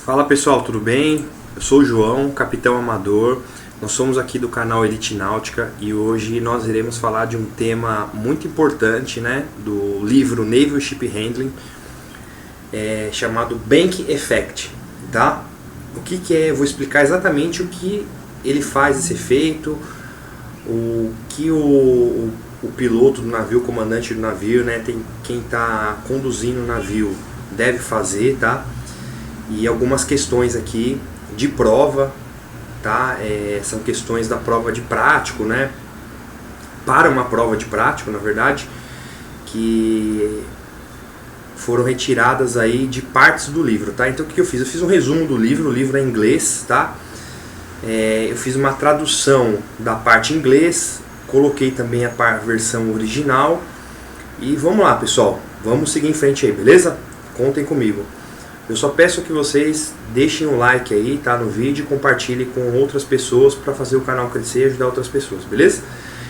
Fala pessoal, tudo bem? Eu sou o João, capitão amador. Nós somos aqui do canal Elite Náutica e hoje nós iremos falar de um tema muito importante, né, do livro Naval Ship Handling, chamado Bank Effect, tá? O que é? Eu vou explicar exatamente o que ele faz esse efeito, o que o piloto do navio, o comandante do navio, né, quem está conduzindo o navio deve fazer, tá? E algumas questões aqui de prova, tá? São questões da prova de prático, né? Para uma prova de prático, na verdade, que foram retiradas aí de partes do livro, tá? Então o que eu fiz? Eu fiz um resumo do livro, o livro é em inglês, tá? Eu fiz uma tradução da parte em inglês, coloquei também a versão original e vamos lá, pessoal, vamos seguir em frente aí, beleza? Contem comigo. Eu só peço que vocês deixem um like aí, tá, no vídeo e compartilhem com outras pessoas para fazer o canal crescer e ajudar outras pessoas, beleza?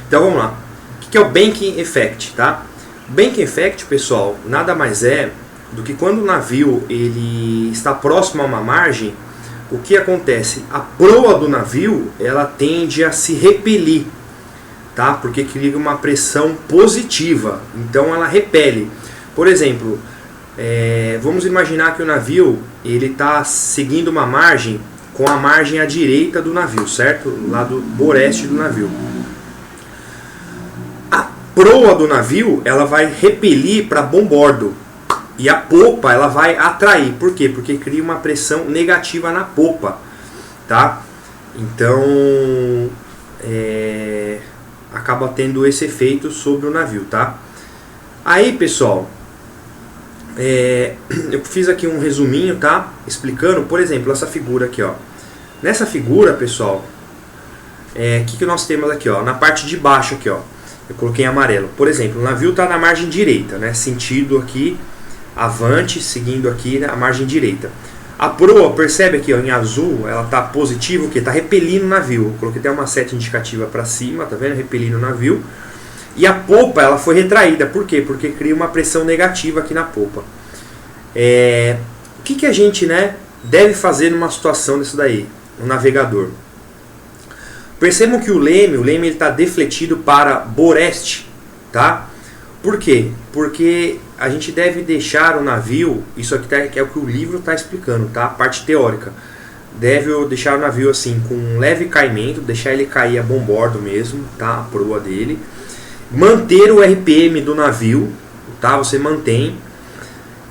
Então vamos lá. O que é o Banking Effect, tá? Banking Effect, pessoal, nada mais é do que quando o navio ele está próximo a uma margem, o que acontece? A proa do navio ela tende a se repelir, tá? Porque cria uma pressão positiva, então ela repele. Por exemplo, vamos imaginar que o navio ele está seguindo uma margem com a margem à direita do navio, certo? Lado boreste do navio. A proa do navio ela vai repelir para bombordo e a popa ela vai atrair. Por quê? Porque cria uma pressão negativa na popa, tá? Então acaba tendo esse efeito sobre o navio, tá? Aí, pessoal, eu fiz aqui um resuminho, tá? Explicando, por exemplo, essa figura aqui, ó. Nessa figura, pessoal, que nós temos aqui, ó? Na parte de baixo aqui, ó. Eu coloquei em amarelo. Por exemplo, o navio está na margem direita, né? Sentido aqui, avante, seguindo aqui, né? A margem direita. A proa, percebe aqui, ó, em azul, ela tá positiva, que tá repelindo o navio. Eu coloquei até uma seta indicativa para cima, tá vendo? Repelindo o navio. E a popa ela foi retraída, por quê? Porque cria uma pressão negativa aqui na popa. O que a gente, né, deve fazer numa situação dessa daí, no navegador? Percebam que o leme está defletido para boreste, tá? Por quê? Porque a gente deve deixar o navio, isso aqui que é o que o livro está explicando, tá? A parte teórica. Deve deixar o navio assim com um leve caimento, deixar ele cair a bombordo mesmo, tá? A proa dele. Manter o RPM do navio, tá? Você mantém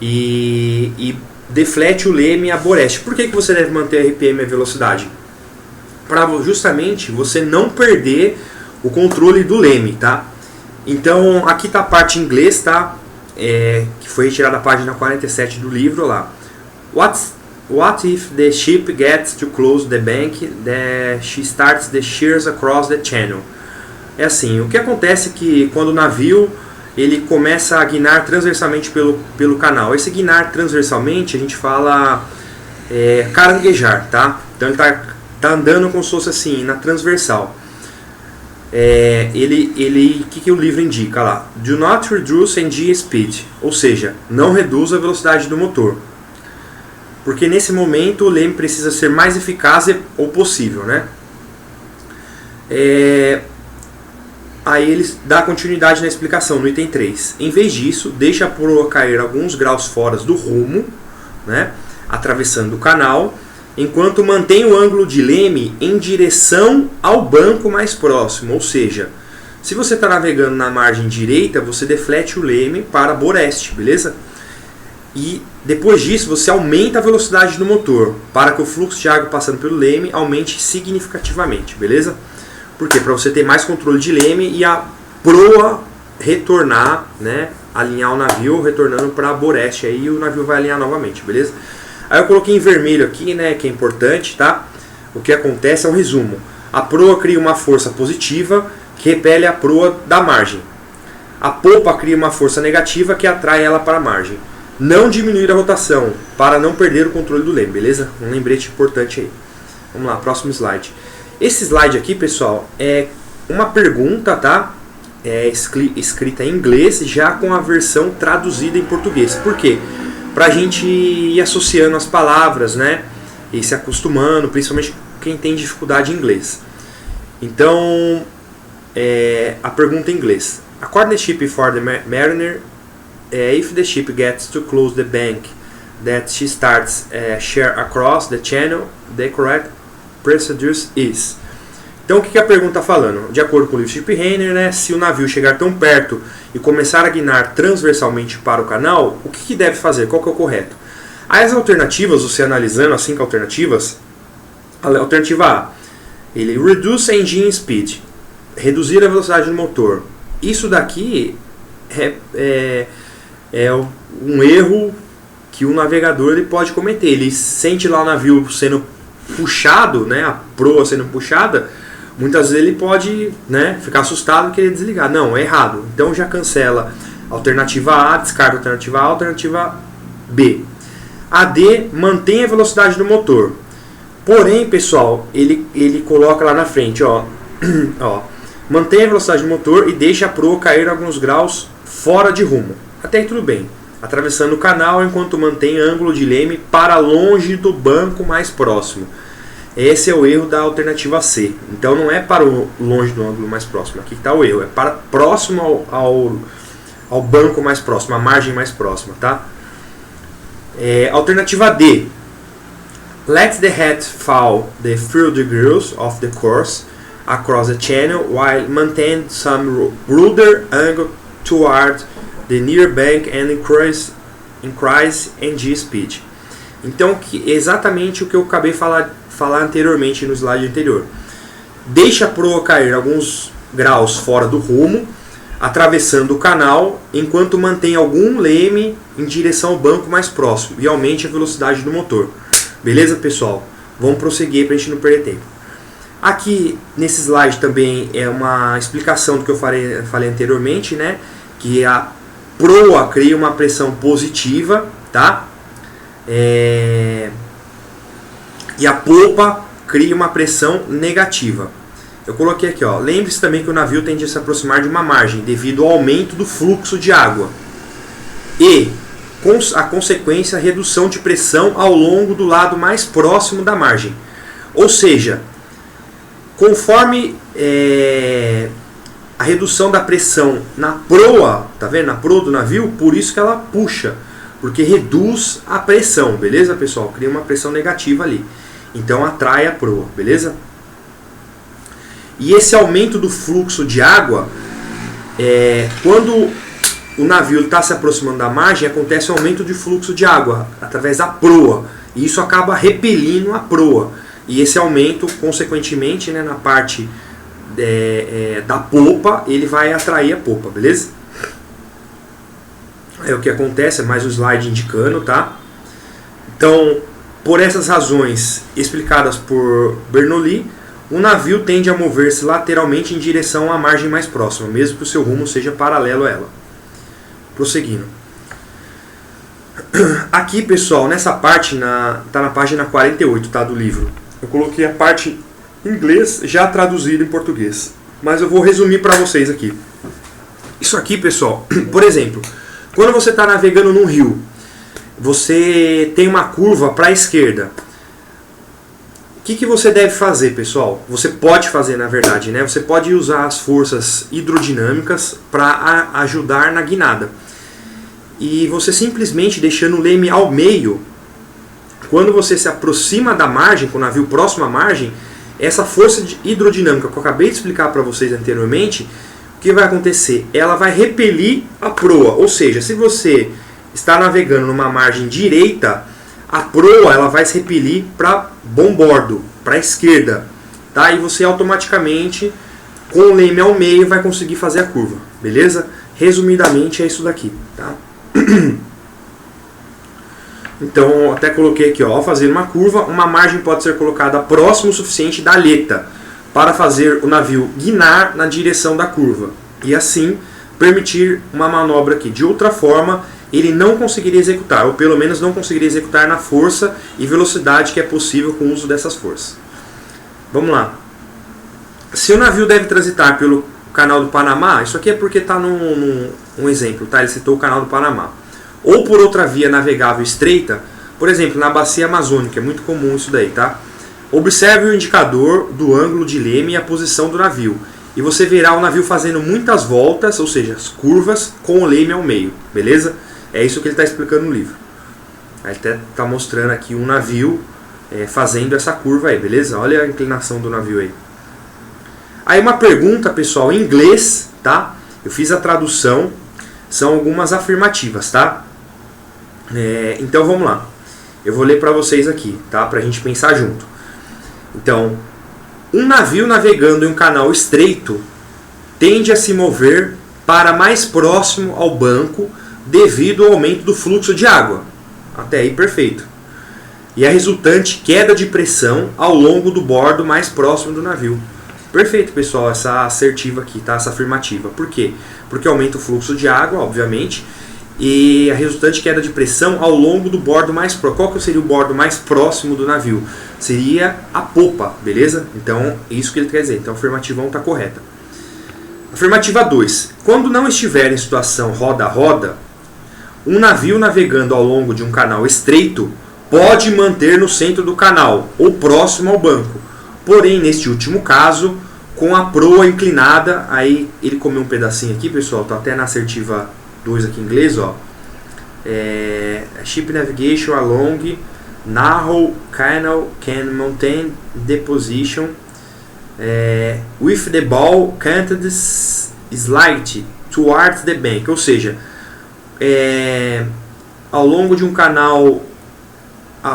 e deflete o leme a boreste. Por que você deve manter o RPM e a velocidade? Para justamente você não perder o controle do leme, tá? Então aqui tá a parte em inglês, tá? Que foi retirada da página 47 do livro lá. What if the ship gets too close to the bank, she starts the shears across the channel? É assim, o que acontece é que quando o navio ele começa a guinar transversalmente pelo canal. Esse guinar transversalmente a gente fala caranguejar, tá? Então ele tá andando como se fosse assim, na transversal. O que o livro indica lá? Do not reduce engine speed, ou seja, não reduza a velocidade do motor. Porque nesse momento o leme precisa ser mais eficaz ou possível, né? Aí ele dá continuidade na explicação no item 3. Em vez disso, deixa a proa cair alguns graus fora do rumo, né, atravessando o canal, enquanto mantém o ângulo de leme em direção ao banco mais próximo. Ou seja, se você está navegando na margem direita, você deflete o leme para boreste, beleza? E depois disso, você aumenta a velocidade do motor, para que o fluxo de água passando pelo leme aumente significativamente, beleza? Por quê? Para você ter mais controle de leme e a proa retornar, né, alinhar o navio retornando para a boreste, aí o navio vai alinhar novamente, beleza? Aí eu coloquei em vermelho aqui, né, que é importante, tá? O que acontece é um resumo. A proa cria uma força positiva que repele a proa da margem. A popa cria uma força negativa que atrai ela para a margem. Não diminuir a rotação para não perder o controle do leme, beleza? Um lembrete importante aí. Vamos lá, próximo slide. Esse slide aqui, pessoal, é uma pergunta, tá? Escrita em inglês, já com a versão traduzida em português. Por quê? Para a gente ir associando as palavras, né? e se acostumando, principalmente quem tem dificuldade em inglês. Então, a pergunta em inglês. According to the ship for the mariner, if the ship gets too close to the bank that she starts sheer across the channel, the correct procedure is. Então, o que a pergunta está falando? De acordo com o livro Ship Renner, né, se o navio chegar tão perto e começar a guinar transversalmente para o canal, o que deve fazer? Qual que é o correto? As alternativas, você analisando as 5 alternativas, a alternativa A, ele reduce engine speed, reduzir a velocidade do motor. Isso daqui é um erro que o navegador ele pode cometer. Ele sente lá o navio sendo puxado, né, a proa sendo puxada, muitas vezes ele pode, né, ficar assustado e querer desligar. Não, é errado. Então já cancela a alternativa A, descarta a alternativa A, alternativa B. A D, mantém a velocidade do motor. Porém, pessoal, ele coloca lá na frente, ó, mantém a velocidade do motor e deixa a proa cair alguns graus fora de rumo. Até aí tudo bem. Atravessando o canal enquanto mantém ângulo de leme para longe do banco mais próximo. Esse é o erro da alternativa C. Então não é para longe do ângulo mais próximo. Aqui está o erro. É para próximo ao banco mais próximo, à margem mais próxima, tá? Alternativa D. Let the head fall the few degrees of the course across the channel while maintaining some rudder angle toward the near bank and increase engine speed. Então, exatamente o que eu acabei de falar anteriormente no slide anterior. Deixa a proa cair alguns graus fora do rumo, atravessando o canal, enquanto mantém algum leme em direção ao banco mais próximo e aumente a velocidade do motor. Beleza, pessoal? Vamos prosseguir para a gente não perder tempo. Aqui, nesse slide também é uma explicação do que eu falei anteriormente, né? Que a proa cria uma pressão positiva, tá? E a polpa cria uma pressão negativa. Eu coloquei aqui, ó. Lembre-se também que o navio tende a se aproximar de uma margem devido ao aumento do fluxo de água e a consequência, a redução de pressão ao longo do lado mais próximo da margem. Ou seja, conforme a redução da pressão na proa, tá vendo? Na proa do navio, por isso que ela puxa, porque reduz a pressão, beleza, pessoal? Cria uma pressão negativa ali. Então atrai a proa, beleza? E esse aumento do fluxo de água, quando o navio está se aproximando da margem, acontece um aumento de fluxo de água através da proa. E isso acaba repelindo a proa. E esse aumento, consequentemente, né, na parte da polpa, ele vai atrair a polpa, beleza? É o que acontece, é mais um slide indicando, tá? Então, por essas razões explicadas por Bernoulli, o navio tende a mover-se lateralmente em direção à margem mais próxima, mesmo que o seu rumo seja paralelo a ela. Prosseguindo. Aqui, pessoal, nessa parte, tá na página 48, tá, do livro. Eu coloquei a parte em inglês já traduzida em português. Mas eu vou resumir para vocês aqui. Isso aqui, pessoal, por exemplo, quando você está navegando num rio, você tem uma curva para a esquerda. O que você deve fazer, pessoal? Você pode fazer, na verdade, né? Você pode usar as forças hidrodinâmicas para ajudar na guinada. E você simplesmente deixando o leme ao meio, quando você se aproxima da margem, com o navio próximo à margem, essa força hidrodinâmica que eu acabei de explicar para vocês anteriormente, o que vai acontecer? Ela vai repelir a proa. Ou seja, se você está navegando numa margem direita, a proa ela vai se repelir para bombordo, para a esquerda, tá? E você automaticamente, com o leme ao meio, vai conseguir fazer a curva, beleza? Resumidamente é isso daqui, tá? Então, até coloquei aqui, ó, ao fazer uma curva, uma margem pode ser colocada próximo o suficiente da aleta para fazer o navio guinar na direção da curva e assim permitir uma manobra que de outra forma ele não conseguiria executar, ou pelo menos não conseguiria executar na força e velocidade que é possível com o uso dessas forças. Vamos lá. Se o navio deve transitar pelo canal do Panamá, isso aqui é porque está num exemplo, tá? Ele citou o canal do Panamá. Ou por outra via navegável estreita, Por exemplo, na bacia amazônica, é muito comum isso daí, tá? Observe o indicador do ângulo de leme e a posição do navio. E você verá o navio fazendo muitas voltas, ou seja, as curvas, com o leme ao meio, beleza? É isso que ele está explicando no livro. Aí até está mostrando aqui um navio fazendo essa curva aí, beleza? Olha a inclinação do navio aí. Aí uma pergunta, pessoal, em inglês, tá? Eu fiz a tradução, são algumas afirmativas, tá? Então vamos lá. Eu vou ler para vocês aqui, tá? Pra gente pensar junto. Então, um navio navegando em um canal estreito tende a se mover para mais próximo ao banco devido ao aumento do fluxo de água. Até aí perfeito. E a resultante queda de pressão ao longo do bordo mais próximo do navio. Perfeito, pessoal, essa assertiva aqui, tá? Essa afirmativa. Por quê? Porque aumenta o fluxo de água, obviamente, e a resultante queda de pressão ao longo do bordo mais próximo. Qual que seria o bordo mais próximo do navio? Seria a popa, beleza? Então, isso que ele quer dizer. Então, a afirmativa 1 está correta. Afirmativa 2. Quando não estiver em situação roda-roda, um navio navegando ao longo de um canal estreito pode manter no centro do canal ou próximo ao banco. Porém, neste último caso, com a proa inclinada, aí ele comeu um pedacinho aqui, pessoal, está até na assertiva 2 aqui em inglês, ó. Ship navigation along narrow canal can maintain the position with the bow canted slightly towards the bank. Ou seja, ao longo de um canal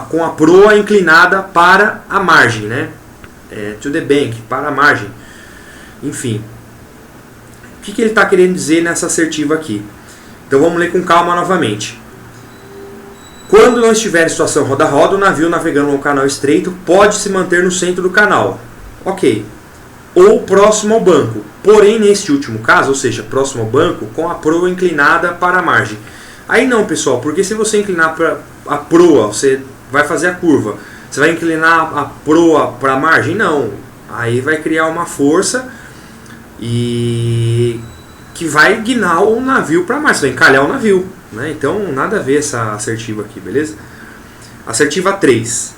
com a proa inclinada para a margem, né? To the bank, para a margem. Enfim, o que ele está querendo dizer nessa assertiva aqui? Então vamos ler com calma novamente. Quando não estiver em situação roda-roda, o navio navegando em um canal estreito pode se manter no centro do canal. Ok. Ou próximo ao banco. Porém, neste último caso, ou seja, próximo ao banco, com a proa inclinada para a margem. Aí não, pessoal, porque se você inclinar para a proa, você vai fazer a curva. Você vai inclinar a proa para a margem? Não. Aí vai criar uma força e que vai guinar o navio para a margem. Você vai encalhar o navio, né? Então, nada a ver essa assertiva aqui, beleza? Assertiva 3.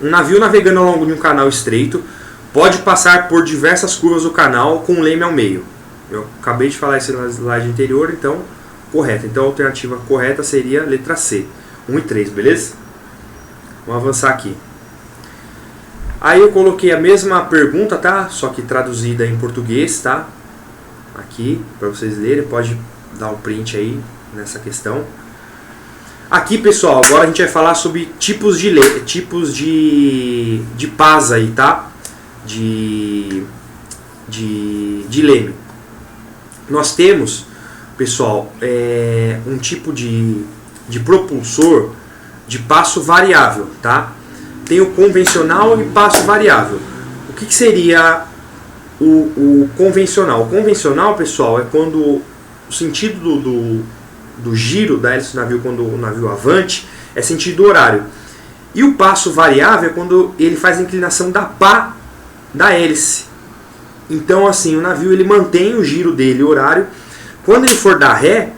Um navio navegando ao longo de um canal estreito pode passar por diversas curvas do canal com um leme ao meio. Eu acabei de falar isso na slide anterior, então, correto. Então, a alternativa correta seria a letra C. 1 e 3, beleza? Vamos avançar aqui. Aí eu coloquei a mesma pergunta, tá? Só que traduzida em português, tá? Aqui, para vocês lerem, pode dar um print aí nessa questão. Aqui, pessoal, agora a gente vai falar sobre tipos de pás aí, tá? De leme. Nós temos, pessoal, um tipo de propulsor de passo variável, tá? Tem o convencional e passo variável. O que seria o convencional? O convencional, pessoal, é quando o sentido do giro da hélice do navio, quando o navio avante, é sentido horário. E o passo variável é quando ele faz a inclinação da pá da hélice. Então, assim, o navio ele mantém o giro dele horário. Quando ele for dar ré,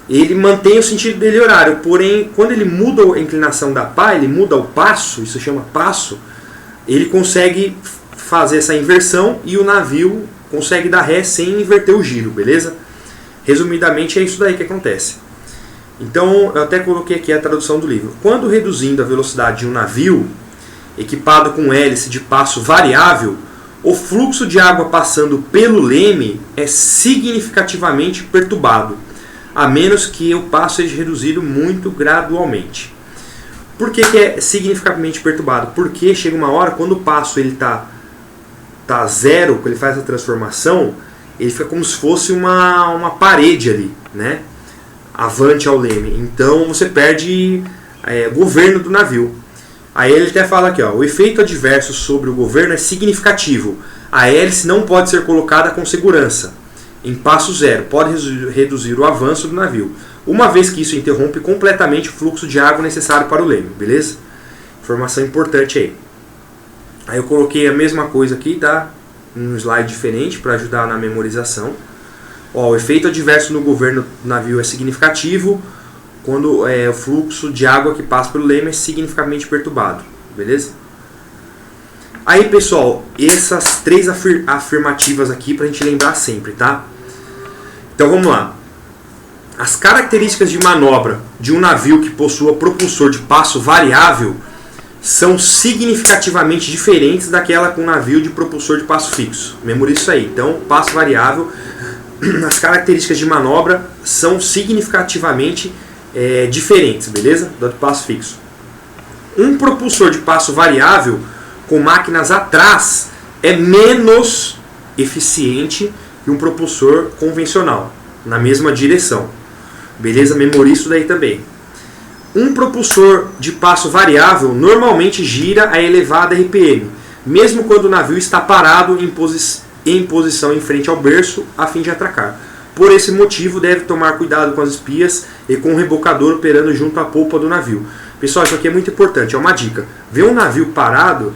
ele mantém o sentido dele horário. Porém, quando ele muda a inclinação da pá, ele muda o passo, isso chama passo, ele consegue fazer essa inversão e o navio consegue dar ré sem inverter o giro, beleza? Resumidamente é isso daí que acontece. Então eu até coloquei aqui a tradução do livro. Quando reduzindo a velocidade de um navio equipado com hélice de passo variável, o fluxo de água passando pelo leme é significativamente perturbado, a menos que o passo seja reduzido muito gradualmente. Por que é significativamente perturbado? Porque chega uma hora, quando o passo está zero, quando ele faz a transformação, ele fica como se fosse uma parede ali, né? Avante ao leme. Então você perde governo do navio. Aí ele até fala aqui, ó, o efeito adverso sobre o governo é significativo. A hélice não pode ser colocada com segurança. Em passo zero, pode reduzir o avanço do navio, uma vez que isso interrompe completamente o fluxo de água necessário para o leme, beleza? Informação importante aí. Aí eu coloquei a mesma coisa aqui, tá? Um slide diferente para ajudar na memorização. Ó, o efeito adverso no governo do navio é significativo, quando o fluxo de água que passa pelo leme é significativamente perturbado, beleza? Aí, pessoal, essas 3 afirmativas aqui pra gente lembrar sempre, tá? Então vamos lá. As características de manobra de um navio que possua propulsor de passo variável são significativamente diferentes daquela com um navio de propulsor de passo fixo. Memorize isso aí. Então, passo variável, as características de manobra são significativamente diferentes, beleza? Do passo fixo. Um propulsor de passo variável com máquinas atrás é menos eficiente que um propulsor convencional, na mesma direção. Beleza? Memorize isso daí também. Um propulsor de passo variável normalmente gira a elevada RPM, mesmo quando o navio está parado em posição em frente ao berço a fim de atracar. Por esse motivo, deve tomar cuidado com as espias e com o rebocador operando junto à polpa do navio. Pessoal, isso aqui é muito importante, é uma dica. Ver um navio parado,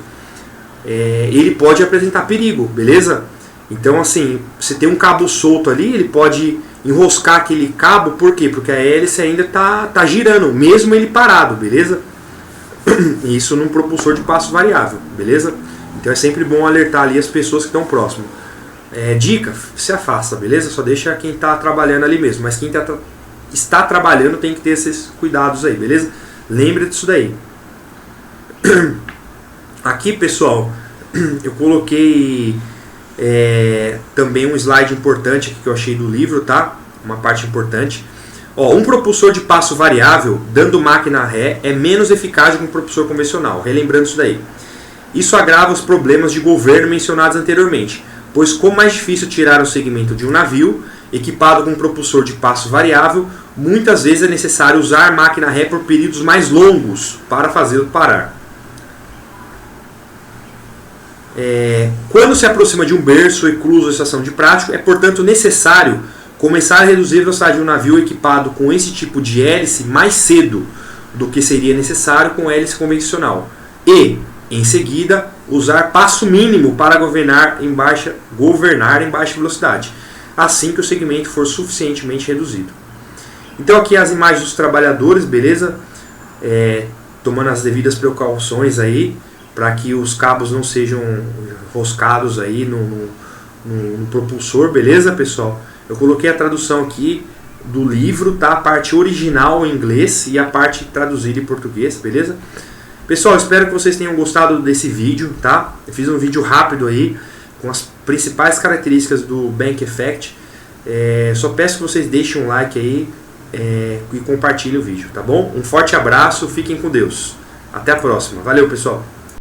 ele pode apresentar perigo, beleza? Então, assim, se tem um cabo solto ali, ele pode enroscar aquele cabo, por quê? Porque a hélice ainda tá girando, mesmo ele parado, beleza? Isso num propulsor de passo variável, beleza? Então é sempre bom alertar ali as pessoas que estão próximas. Dica, se afasta, beleza? Só deixa quem está trabalhando ali mesmo, mas quem está trabalhando tem que ter esses cuidados aí, beleza? Lembra disso daí. Aqui, pessoal, eu coloquei também um slide importante aqui que eu achei do livro, tá? Uma parte importante. Um propulsor de passo variável, dando máquina ré, é menos eficaz que um propulsor convencional. Relembrando isso daí. Isso agrava os problemas de governo mencionados anteriormente, pois como mais difícil tirar o segmento de um navio equipado com um propulsor de passo variável, muitas vezes é necessário usar máquina ré por períodos mais longos para fazê-lo parar. Quando se aproxima de um berço, ecluso ou estação de prático, é portanto necessário começar a reduzir a velocidade de um navio equipado com esse tipo de hélice mais cedo do que seria necessário com hélice convencional e, em seguida, usar passo mínimo para governar em baixa velocidade, assim que o segmento for suficientemente reduzido. Então aqui as imagens dos trabalhadores, beleza? Tomando as devidas precauções aí, para que os cabos não sejam enroscados aí no propulsor, beleza, pessoal? Eu coloquei a tradução aqui do livro, tá? A parte original em inglês e a parte traduzida em português, beleza? Pessoal, espero que vocês tenham gostado desse vídeo, tá? Eu fiz um vídeo rápido aí, com as principais características do Bank Effect. Só peço que vocês deixem um like aí e compartilhem o vídeo, tá bom? Um forte abraço, fiquem com Deus. Até a próxima. Valeu, pessoal!